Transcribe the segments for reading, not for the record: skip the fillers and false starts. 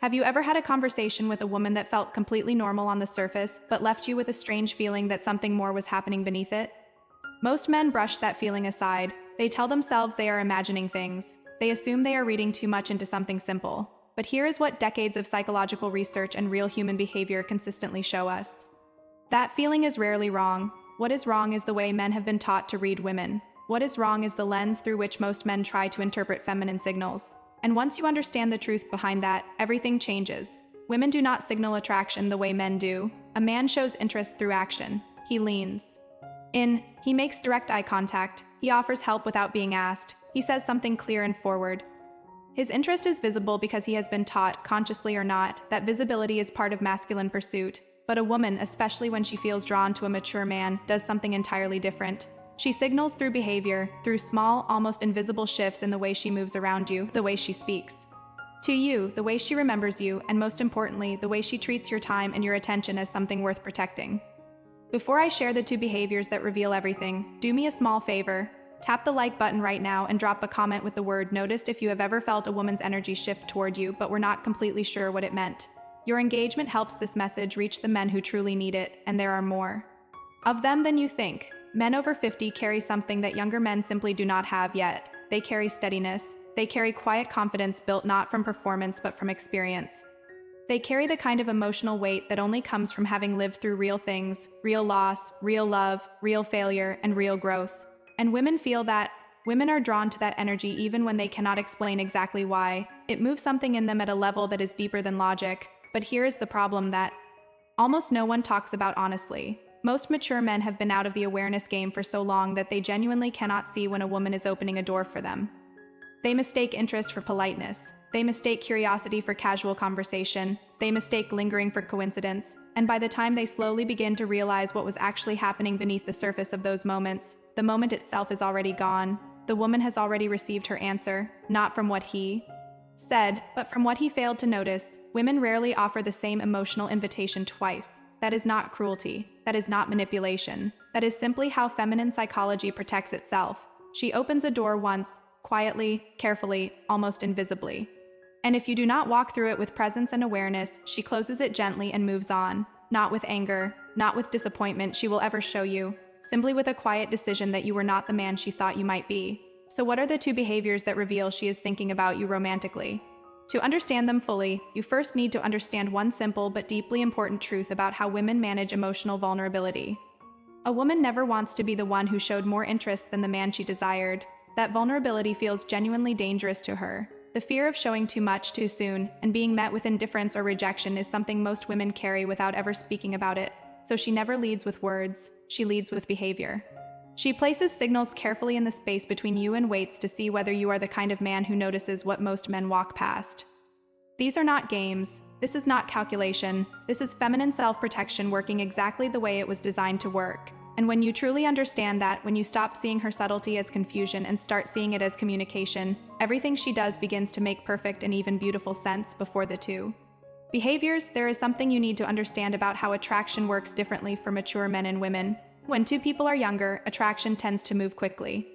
Have you ever had a conversation with a woman that felt completely normal on the surface, but left you with a strange feeling that something more was happening beneath it? Most men brush that feeling aside. They tell themselves they are imagining things. They assume they are reading too much into something simple. But here is what decades of psychological research and real human behavior consistently show us. That feeling is rarely wrong. What is wrong is the way men have been taught to read women. What is wrong is the lens through which most men try to interpret feminine signals. And once you understand the truth behind that, everything changes. Women do not signal attraction the way men do. A man shows interest through action. He leans in. He makes direct eye contact. He offers help without being asked. He says something clear and forward. His interest is visible because he has been taught, consciously or not, that visibility is part of masculine pursuit. But a woman, especially when she feels drawn to a mature man, does something entirely different. She signals through behavior, through small, almost invisible shifts in the way she moves around you, the way she speaks to you, the way she remembers you, and most importantly, the way she treats your time and your attention as something worth protecting. Before I share the two behaviors that reveal everything, do me a small favor. Tap the like button right now and drop a comment with the word "noticed" if you have ever felt a woman's energy shift toward you but were not completely sure what it meant. Your engagement helps this message reach the men who truly need it, and there are more of them than you think. Men over 50 carry something that younger men simply do not have yet. They carry steadiness. They carry quiet confidence built not from performance but from experience. They carry the kind of emotional weight that only comes from having lived through real things, real loss, real love, real failure, and real growth. And women feel that. Women are drawn to that energy even when they cannot explain exactly why. It moves something in them at a level that is deeper than logic. But here is the problem that almost no one talks about honestly. Most mature men have been out of the awareness game for so long that they genuinely cannot see when a woman is opening a door for them. They mistake interest for politeness. They mistake curiosity for casual conversation. They mistake lingering for coincidence. And by the time they slowly begin to realize what was actually happening beneath the surface of those moments, the moment itself is already gone. The woman has already received her answer, not from what he said, but from what he failed to notice. Women rarely offer the same emotional invitation twice. That is not cruelty. That is not manipulation. That is simply how feminine psychology protects itself. She opens a door once, quietly, carefully, almost invisibly. And if you do not walk through it with presence and awareness, she closes it gently and moves on. Not with anger, not with disappointment she will ever show you, simply with a quiet decision that you were not the man she thought you might be. So what are the two behaviors that reveal she is thinking about you romantically? To understand them fully, you first need to understand one simple but deeply important truth about how women manage emotional vulnerability. A woman never wants to be the one who showed more interest than the man she desired. That vulnerability feels genuinely dangerous to her. The fear of showing too much too soon and being met with indifference or rejection is something most women carry without ever speaking about it. So she never leads with words, she leads with behavior. She places signals carefully in the space between you and waits to see whether you are the kind of man who notices what most men walk past. These are not games. This is not calculation. This is feminine self-protection working exactly the way it was designed to work. And when you truly understand that, when you stop seeing her subtlety as confusion and start seeing it as communication, everything she does begins to make perfect and even beautiful sense before the two behaviors. There is something you need to understand about how attraction works differently for mature men and women. When two people are younger, attraction tends to move quickly.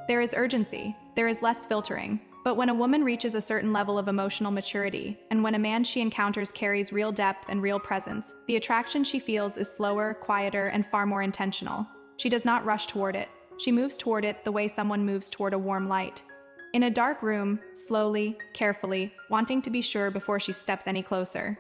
There is urgency. There is less filtering. But when a woman reaches a certain level of emotional maturity, and when a man she encounters carries real depth and real presence, the attraction she feels is slower, quieter, and far more intentional. She does not rush toward it. She moves toward it the way someone moves toward a warm light. In a dark room, slowly, carefully, wanting to be sure before she steps any closer.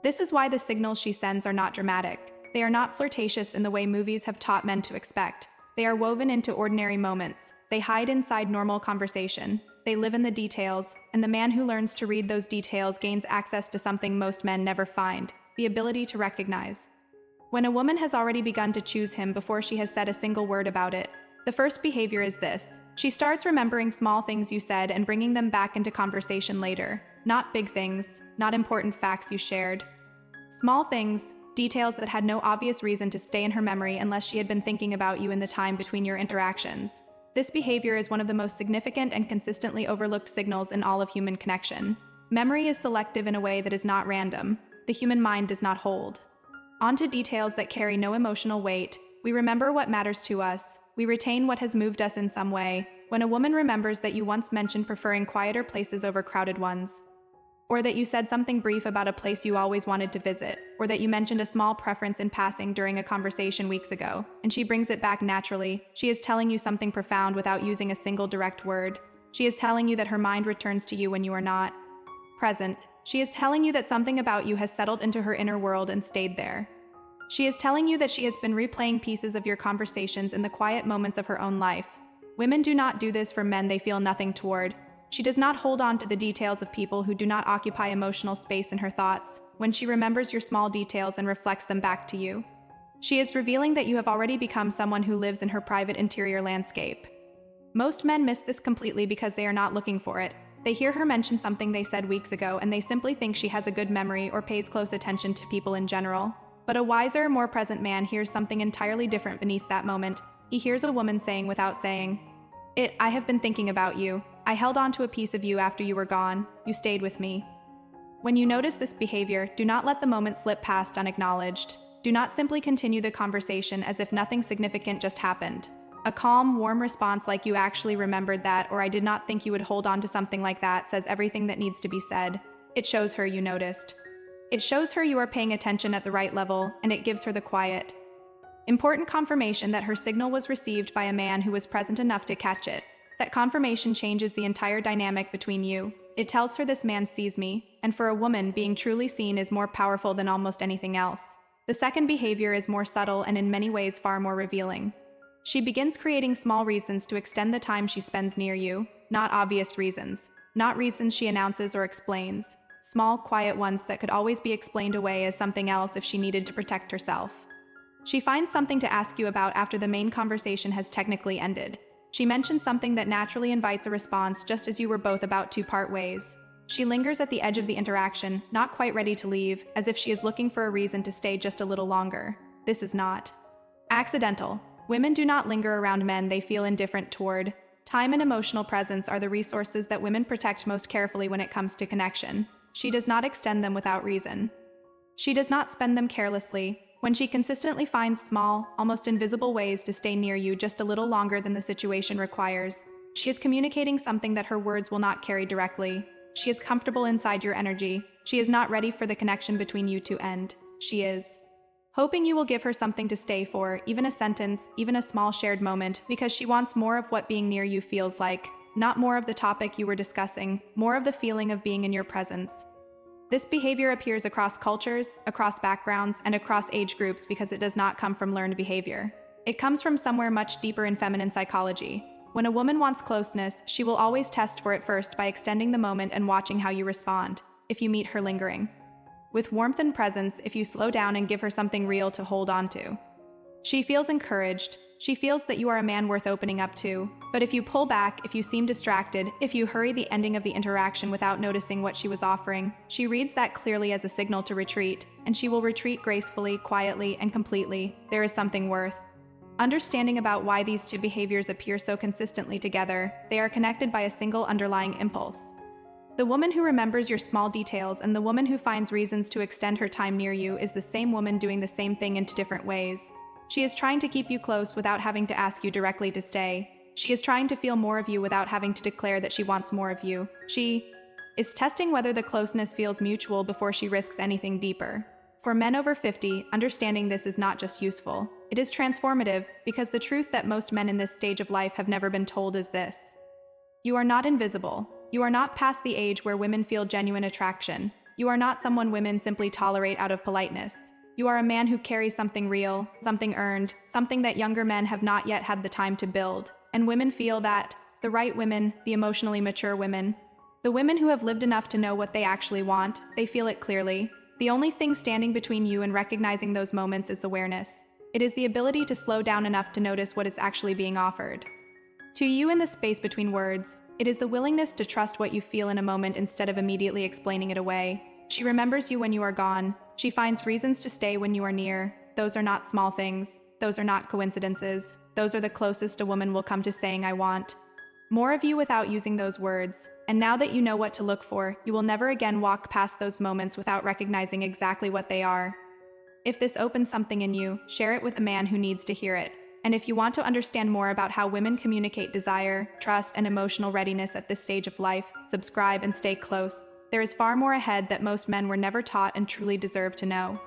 This is why the signals she sends are not dramatic. They are not flirtatious in the way movies have taught men to expect. They are woven into ordinary moments. They hide inside normal conversation. They live in the details, and the man who learns to read those details gains access to something most men never find: the ability to recognize. When a woman has already begun to choose him before she has said a single word about it, the first behavior is this. She starts remembering small things you said and bringing them back into conversation later. Not big things, not important facts you shared. Small things, details that had no obvious reason to stay in her memory unless she had been thinking about you in the time between your interactions. This behavior is one of the most significant and consistently overlooked signals in all of human connection. Memory is selective in a way that is not random. The human mind does not hold on to details that carry no emotional weight. We remember what matters to us. We retain what has moved us in some way. When a woman remembers that you once mentioned preferring quieter places over crowded ones, Or that you said something brief about a place you always wanted to visit, or that you mentioned a small preference in passing during a conversation weeks ago, and she brings it back naturally. She is telling you something profound without using a single direct word. She is telling you that her mind returns to you when you are not present. She is telling you that something about you has settled into her inner world and stayed there. She is telling you that she has been replaying pieces of your conversations in the quiet moments of her own life. Women do not do this for men they feel nothing toward. She does not hold on to the details of people who do not occupy emotional space in her thoughts. When she remembers your small details and reflects them back to you, she is revealing that you have already become someone who lives in her private interior landscape. Most men miss this completely because they are not looking for it. They hear her mention something they said weeks ago and they simply think she has a good memory or pays close attention to people in general. But a wiser, more present man hears something entirely different beneath that moment. He hears a woman saying without saying, I have been thinking about you. I held on to a piece of you after you were gone. You stayed with me. When you notice this behavior, do not let the moment slip past unacknowledged. Do not simply continue the conversation as if nothing significant just happened. A calm, warm response like "you actually remembered that," or "I did not think you would hold on to something like that," says everything that needs to be said. It shows her you noticed. It shows her you are paying attention at the right level, and it gives her the quiet, important confirmation that her signal was received by a man who was present enough to catch it. That confirmation changes the entire dynamic between you. It tells her this man sees me, and for a woman, being truly seen is more powerful than almost anything else. The second behavior is more subtle and in many ways far more revealing. She begins creating small reasons to extend the time she spends near you, not obvious reasons, not reasons she announces or explains, small, quiet ones that could always be explained away as something else if she needed to protect herself. She finds something to ask you about after the main conversation has technically ended. She mentions something that naturally invites a response just as you were both about to part ways. She lingers at the edge of the interaction, not quite ready to leave, as if she is looking for a reason to stay just a little longer. This is not accidental. Women do not linger around men they feel indifferent toward. Time and emotional presence are the resources that women protect most carefully when it comes to connection. She does not extend them without reason. She does not spend them carelessly. When she consistently finds small, almost invisible ways to stay near you just a little longer than the situation requires, she is communicating something that her words will not carry directly. She is comfortable inside your energy. She is not ready for the connection between you to end. She is hoping you will give her something to stay for, even a sentence, even a small shared moment, because she wants more of what being near you feels like, not more of the topic you were discussing, more of the feeling of being in your presence. This behavior appears across cultures, across backgrounds, and across age groups because it does not come from learned behavior. It comes from somewhere much deeper in feminine psychology. When a woman wants closeness, she will always test for it first by extending the moment and watching how you respond, if you meet her lingering with warmth and presence, if you slow down and give her something real to hold on to. She feels encouraged. She feels that you are a man worth opening up to. But if you pull back, if you seem distracted, if you hurry the ending of the interaction without noticing what she was offering, she reads that clearly as a signal to retreat, and she will retreat gracefully, quietly, and completely. There is something worth understanding about why these two behaviors appear so consistently together. They are connected by a single underlying impulse. The woman who remembers your small details and the woman who finds reasons to extend her time near you is the same woman doing the same thing in two different ways. She is trying to keep you close without having to ask you directly to stay. She is trying to feel more of you without having to declare that she wants more of you. She is testing whether the closeness feels mutual before she risks anything deeper. For men over 50, understanding this is not just useful, it is transformative, because the truth that most men in this stage of life have never been told is this: you are not invisible. You are not past the age where women feel genuine attraction. You are not someone women simply tolerate out of politeness. You are a man who carries something real, something earned, something that younger men have not yet had the time to build. And women feel that. The right women, the emotionally mature women, the women who have lived enough to know what they actually want, they feel it clearly. The only thing standing between you and recognizing those moments is awareness. It is the ability to slow down enough to notice what is actually being offered to you in the space between words. It is the willingness to trust what you feel in a moment instead of immediately explaining it away. She remembers you when you are gone. She finds reasons to stay when you are near. Those are not small things. Those are not coincidences. Those are the closest a woman will come to saying, "I want more of you," without using those words. And now that you know what to look for, you will never again walk past those moments without recognizing exactly what they are. If this opens something in you, share it with a man who needs to hear it. And if you want to understand more about how women communicate desire, trust, and emotional readiness at this stage of life, subscribe and stay close. there is far more ahead that most men were never taught and truly deserve to know.